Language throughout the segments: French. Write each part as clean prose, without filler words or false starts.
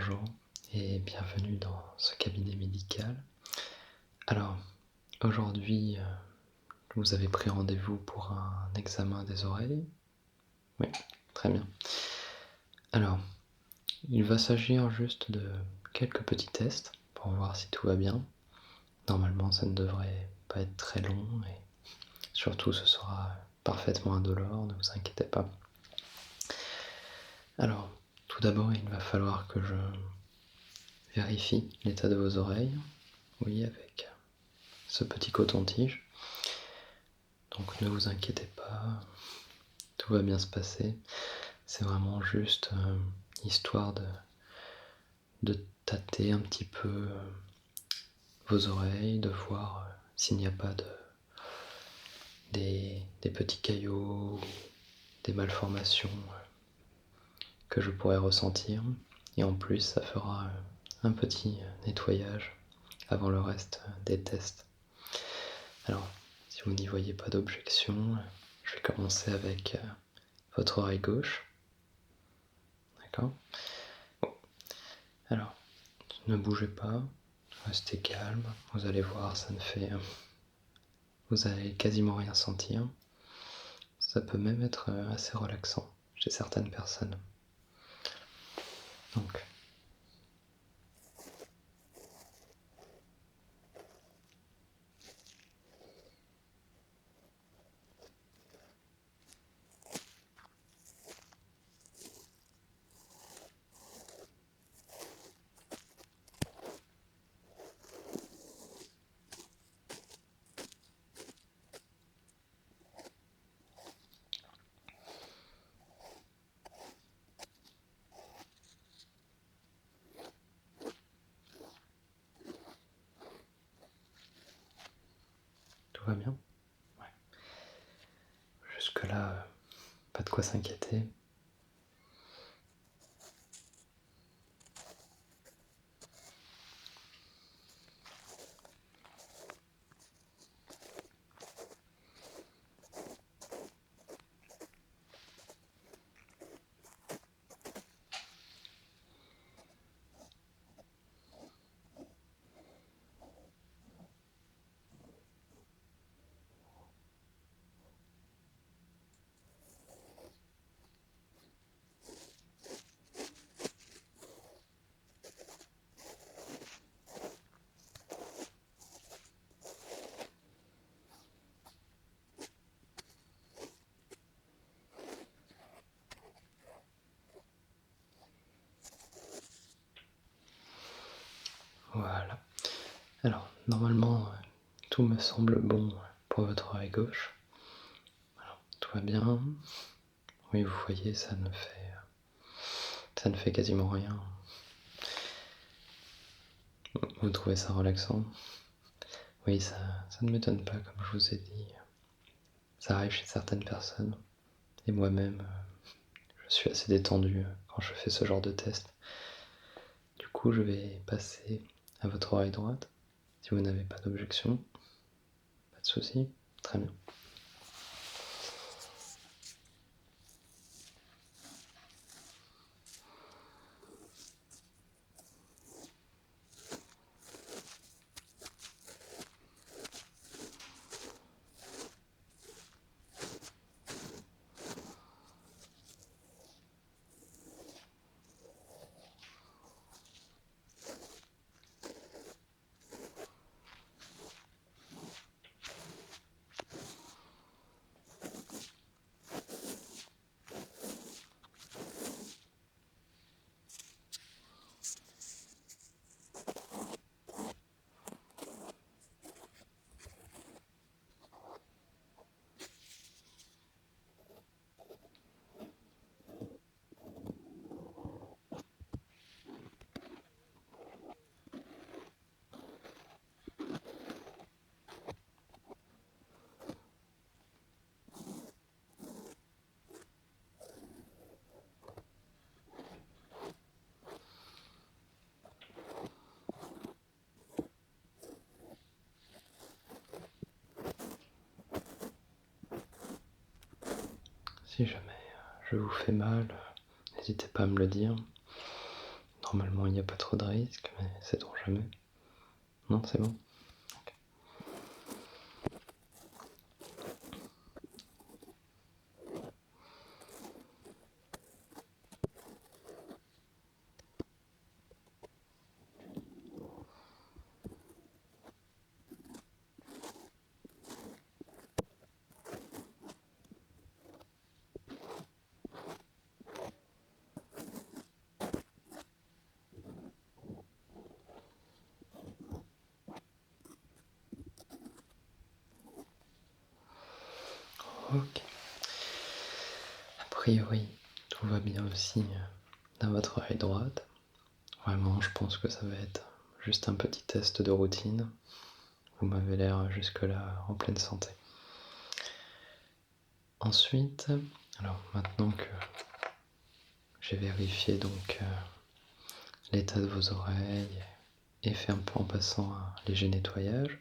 Bonjour et bienvenue dans ce cabinet médical. Alors, aujourd'hui, vous avez pris rendez-vous pour un examen des oreilles? Oui, très bien. Alors, il va s'agir juste de quelques petits tests pour voir si tout va bien. Normalement, ça ne devrait pas être très long et surtout ce sera parfaitement indolore, ne vous inquiétez pas. Alors, tout d'abord, il va falloir que je vérifie l'état de vos oreilles. Oui, avec ce petit coton-tige. Donc ne vous inquiétez pas, tout va bien se passer. C'est vraiment juste histoire de tâter un petit peu vos oreilles, de voir s'il n'y a pas des petits caillots, des malformations que je pourrais ressentir. Et en plus, ça fera un petit nettoyage avant le reste des tests. Alors, si vous n'y voyez pas d'objection, je vais commencer avec votre oreille gauche. D'accord? Bon. Alors, ne bougez pas, restez calme. Vous allez voir, vous allez quasiment rien sentir. Ça peut même être assez relaxant chez certaines personnes. Donc, tout va bien? Ouais. Jusque-là, pas de quoi s'inquiéter. Voilà. Alors, normalement, tout me semble bon pour votre oreille gauche. Alors, tout va bien. Oui, vous voyez, ça ne fait quasiment rien. Vous trouvez ça relaxant? Oui, ça ne m'étonne pas, comme je vous ai dit. Ça arrive chez certaines personnes. Et moi-même, je suis assez détendu quand je fais ce genre de test. Du coup, je vais passer à votre oreille droite. Si vous n'avez pas d'objection, pas de souci. Très bien. Si jamais je vous fais mal, n'hésitez pas à me le dire. Normalement, il n'y a pas trop de risques, mais sait-on jamais. Non, c'est bon. Ok. A priori, tout va bien aussi dans votre oreille droite. Vraiment, je pense que ça va être juste un petit test de routine. Vous m'avez l'air jusque-là en pleine santé. Ensuite, alors maintenant que j'ai vérifié donc l'état de vos oreilles et fait un peu en passant un léger nettoyage,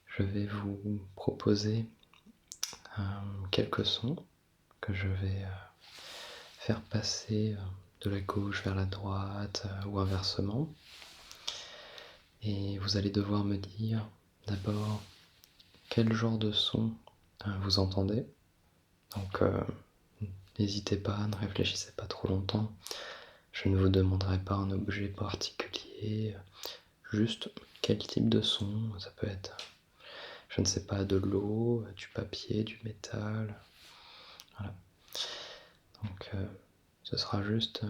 je vais vous proposer quelques sons que je vais faire passer de la gauche vers la droite ou inversement. Et vous allez devoir me dire d'abord quel genre de son vous entendez. Donc n'hésitez pas, ne réfléchissez pas trop longtemps. Je ne vous demanderai pas un objet particulier, juste quel type de son. Ça peut être, je ne sais pas, de l'eau, du papier, du métal. Voilà. Donc ce sera juste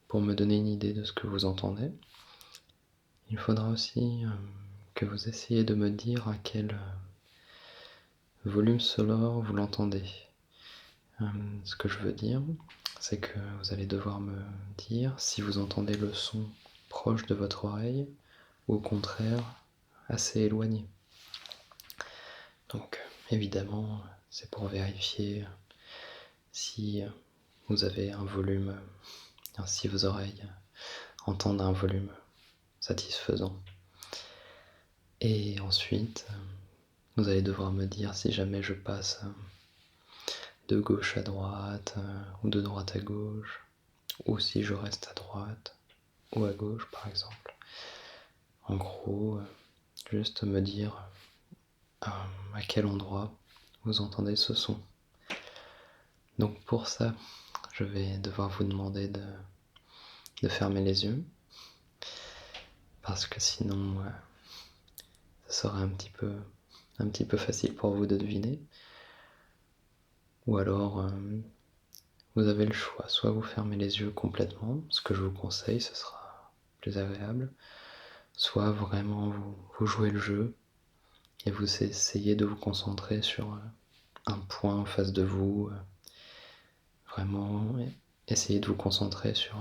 pour me donner une idée de ce que vous entendez. Il faudra aussi que vous essayiez de me dire à quel volume sonore vous l'entendez. Ce que je veux dire, c'est que vous allez devoir me dire si vous entendez le son proche de votre oreille ou au contraire assez éloigné. Donc évidemment, c'est pour vérifier si vous avez un volume, si vos oreilles entendent un volume satisfaisant. Et ensuite, vous allez devoir me dire si jamais je passe de gauche à droite ou de droite à gauche, ou si je reste à droite ou à gauche par exemple. En gros, juste me dire à quel endroit vous entendez ce son. Donc pour ça, je vais devoir vous demander de fermer les yeux, parce que sinon, ça serait un petit peu facile pour vous de deviner. Ou alors, vous avez le choix, soit vous fermez les yeux complètement, ce que je vous conseille, ce sera plus agréable, soit vraiment vous jouez le jeu et vous essayez de vous concentrer sur un point en face de vous, vraiment essayez de vous concentrer sur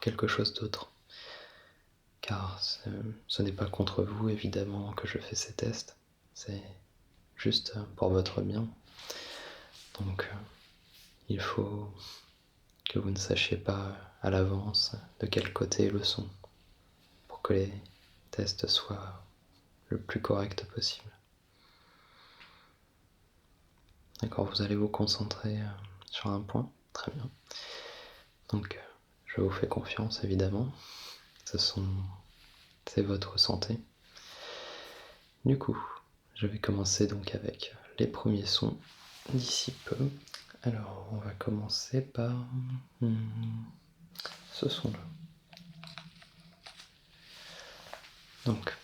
quelque chose d'autre. Car ce n'est pas contre vous évidemment que je fais ces tests, c'est juste pour votre bien. Donc il faut que vous ne sachiez pas à l'avance de quel côté est le son, pour que les tests soient le plus corrects possible. D'accord, vous allez vous concentrer sur un point, très bien. Donc je vous fais confiance évidemment, c'est votre santé. Du coup, je vais commencer donc avec les premiers sons d'ici peu. Alors, on va commencer par ce son-là. Donc,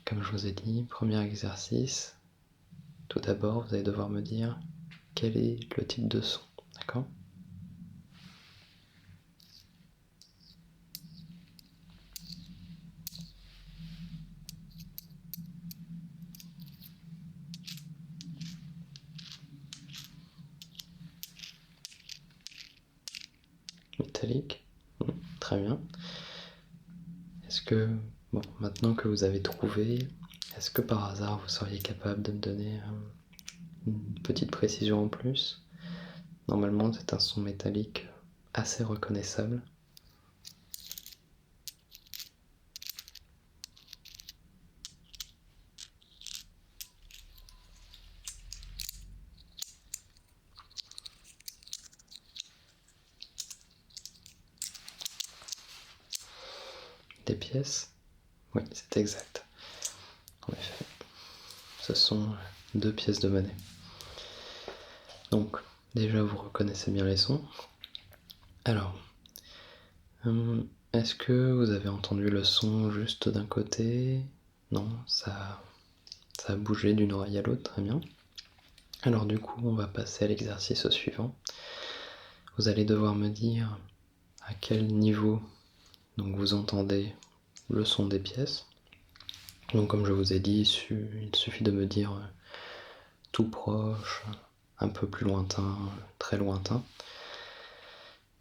comme je vous ai dit, premier exercice. Tout d'abord, vous allez devoir me dire quel est le type de son, d'accord ? Métallique, très bien. Est-ce que, bon, maintenant que vous avez trouvé, est-ce que par hasard vous seriez capable de me donner une petite précision en plus ? Normalement, c'est un son métallique assez reconnaissable. des pièces. Oui, c'est exact. En effet, ce sont 2 pièces de monnaie. Donc, déjà, vous reconnaissez bien les sons. Alors, est-ce que vous avez entendu le son juste d'un côté? Non, ça a bougé d'une oreille à l'autre, très bien. Alors du coup, on va passer à l'exercice suivant. Vous allez devoir me dire à quel niveau donc vous entendez le son des pièces. Donc comme je vous ai dit, il suffit de me dire tout proche, un peu plus lointain, très lointain.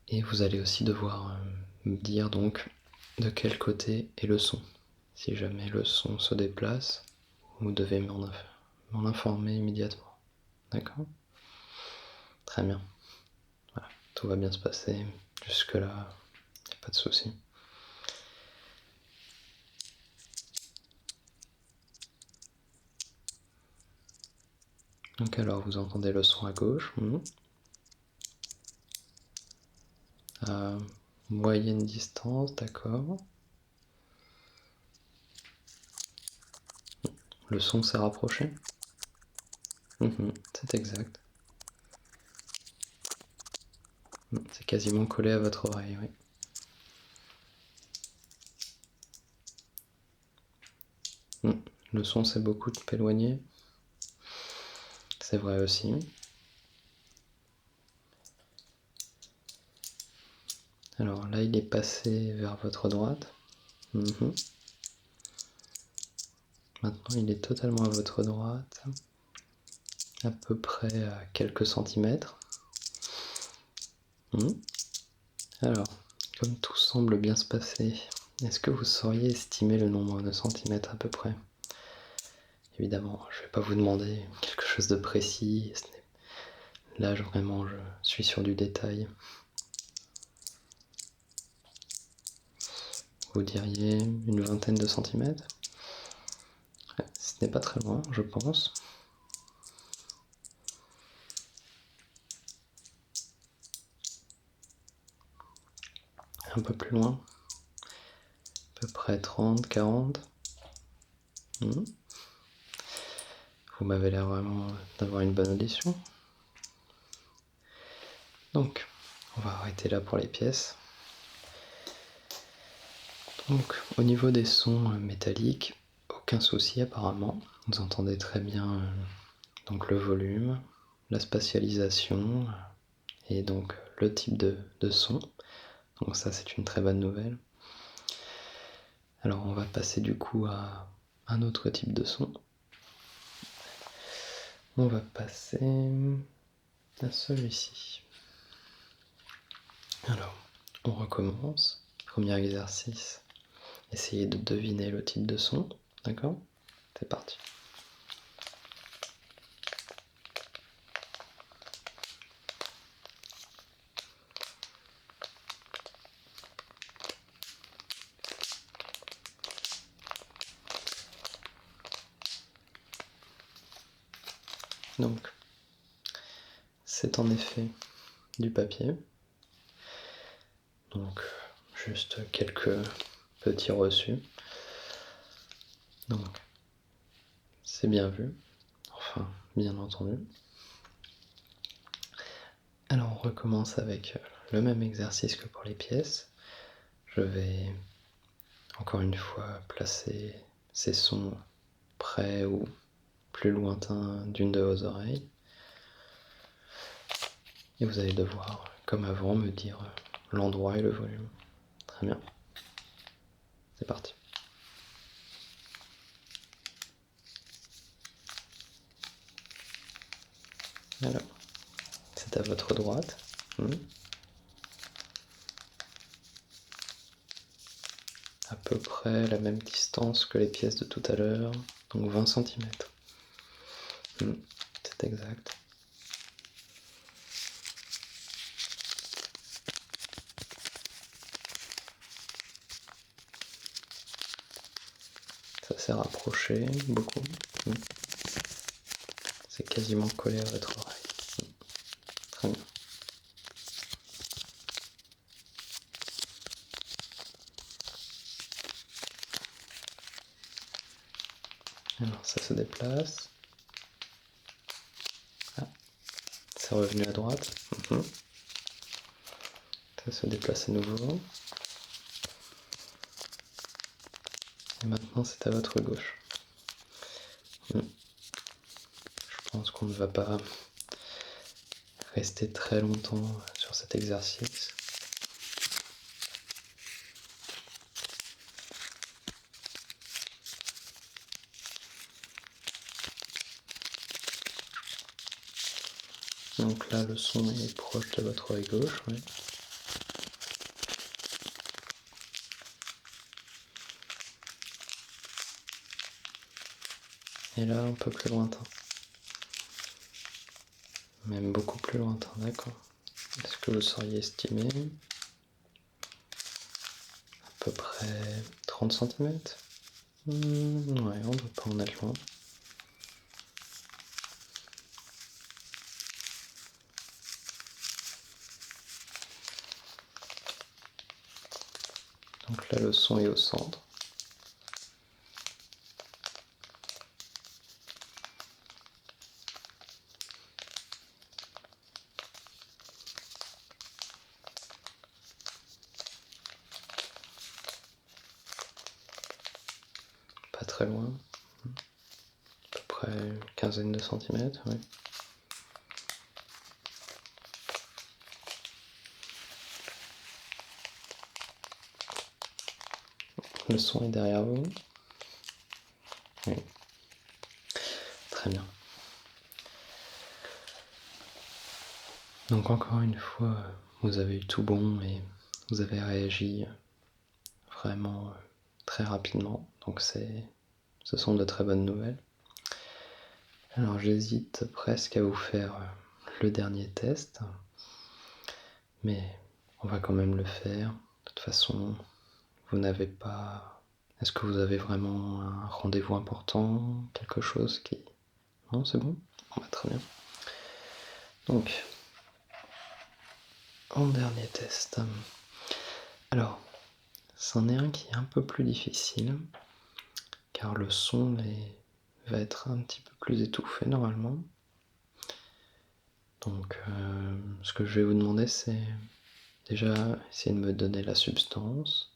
Et vous allez aussi devoir me dire donc de quel côté est le son. Si jamais le son se déplace, vous devez m'en informer immédiatement. D'accord? Très bien. Voilà, tout va bien se passer. Jusque-là, il n'y a pas de souci. Donc alors, vous entendez le son à gauche. À moyenne distance, d'accord. Le son s'est rapproché. C'est exact. C'est quasiment collé à votre oreille, oui. Le son s'est beaucoup éloigné. C'est vrai aussi. Alors là, il est passé vers votre droite. Maintenant, il est totalement à votre droite. À peu près à quelques centimètres. Alors, comme tout semble bien se passer, est-ce que vous sauriez estimer le nombre de centimètres à peu près? Évidemment, je ne vais pas vous demander quelque chose de précis. Là, vraiment, je suis sur du détail. Vous diriez une vingtaine de centimètres? Ce n'est pas très loin, je pense. Un peu plus loin. À peu près 30, 40. Vous m'avez l'air vraiment d'avoir une bonne audition. Donc, on va arrêter là pour les pièces. Donc, au niveau des sons métalliques, aucun souci apparemment. Vous entendez très bien donc le volume, la spatialisation et donc le type de son. Donc ça, c'est une très bonne nouvelle. Alors, on va passer du coup à un autre type de son. On va passer à celui-ci. Alors, on recommence. Premier exercice. Essayez de deviner le type de son. D'accord? C'est parti. Donc, c'est en effet du papier. Donc, juste quelques petits reçus. Donc, c'est bien vu. Enfin, bien entendu. Alors, on recommence avec le même exercice que pour les pièces. Je vais encore une fois placer ces sons près ou plus lointains d'une de vos oreilles. Et vous allez devoir, comme avant, me dire l'endroit et le volume. Très bien. C'est parti. Alors, c'est à votre droite. À peu près la même distance que les pièces de tout à l'heure, donc 20 cm. C'est exact. Ça s'est rapproché beaucoup. C'est quasiment collé à votre oreille. Très bien. Alors ça se déplace. Ah, c'est revenu à droite. Ça se déplace à nouveau. Et maintenant c'est à votre gauche. Je pense qu'on ne va pas rester très longtemps sur cet exercice. Donc là, le son est proche de votre oreille gauche, oui. Et là, un peu plus lointain. Même beaucoup plus lointain, d'accord. Est-ce que vous sauriez estimer à peu près 30 cm? Ouais, on ne doit pas en être loin. Donc là, le son est au centre. Pas très loin. À peu près une quinzaine de centimètres, oui. Le son est derrière vous. Oui. Très bien. Donc encore une fois, vous avez eu tout bon et vous avez réagi vraiment très rapidement. Donc ce sont de très bonnes nouvelles. Alors j'hésite presque à vous faire le dernier test, mais on va quand même le faire. De toute façon, vous n'avez pas... Est-ce que vous avez vraiment un rendez-vous important? Quelque chose qui... Non, c'est bon? Très bien. Donc, en dernier test. Alors, c'en est un qui est un peu plus difficile, car le son va être un petit peu plus étouffé normalement. Donc, ce que je vais vous demander, c'est déjà essayer de me donner la substance.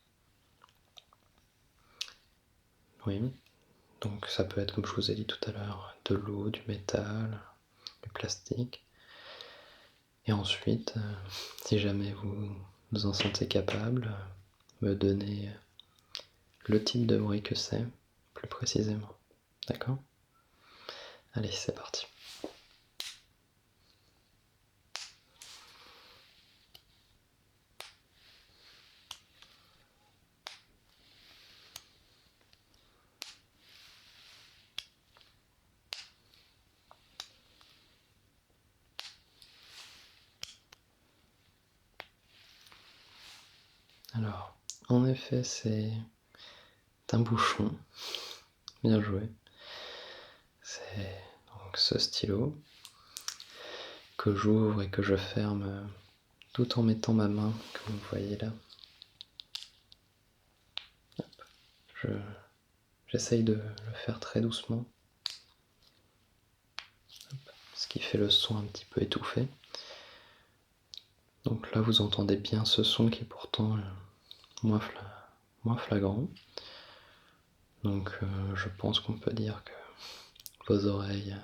Oui, donc ça peut être, comme je vous ai dit tout à l'heure, de l'eau, du métal, du plastique. Et ensuite, si jamais vous vous en sentez capable, me donner le type de bruit que c'est, plus précisément. D'accord? Allez, c'est parti. Alors, en effet, c'est un bouchon. Bien joué. C'est donc ce stylo que j'ouvre et que je ferme tout en mettant ma main, comme vous voyez là. J'essaye de le faire très doucement, ce qui fait le son un petit peu étouffé. Donc là, vous entendez bien ce son qui est pourtant moins flagrant. Donc je pense qu'on peut dire que vos oreilles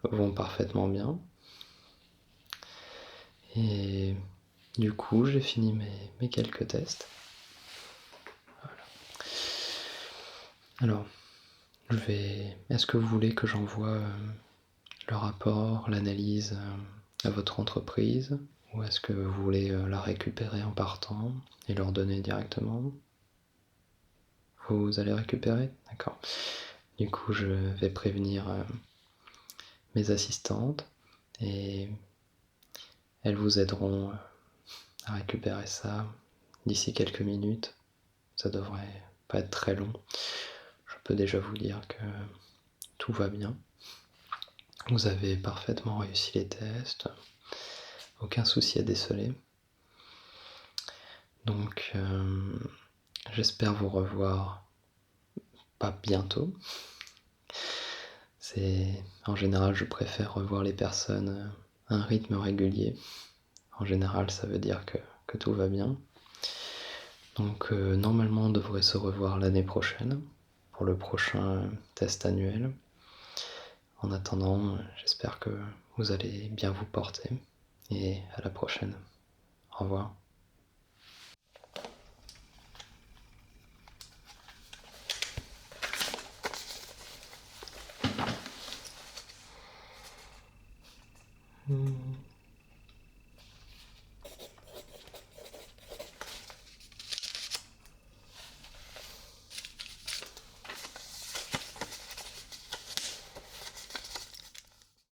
vont parfaitement bien. Et du coup, j'ai fini mes quelques tests. Voilà. Alors, est-ce que vous voulez que j'envoie le rapport, l'analyse à votre entreprise, ou est-ce que vous voulez la récupérer en partant et leur donner directement? Vous allez récupérer? D'accord. Du coup, je vais prévenir mes assistantes et elles vous aideront à récupérer ça d'ici quelques minutes. Ça devrait pas être très long. Je peux déjà vous dire que tout va bien. Vous avez parfaitement réussi les tests. Aucun souci à déceler. Donc, j'espère vous revoir pas bientôt, En général, je préfère revoir les personnes à un rythme régulier. En général, ça veut dire que tout va bien. Donc normalement, on devrait se revoir l'année prochaine pour le prochain test annuel. En attendant, j'espère que vous allez bien vous porter et à la prochaine. Au revoir.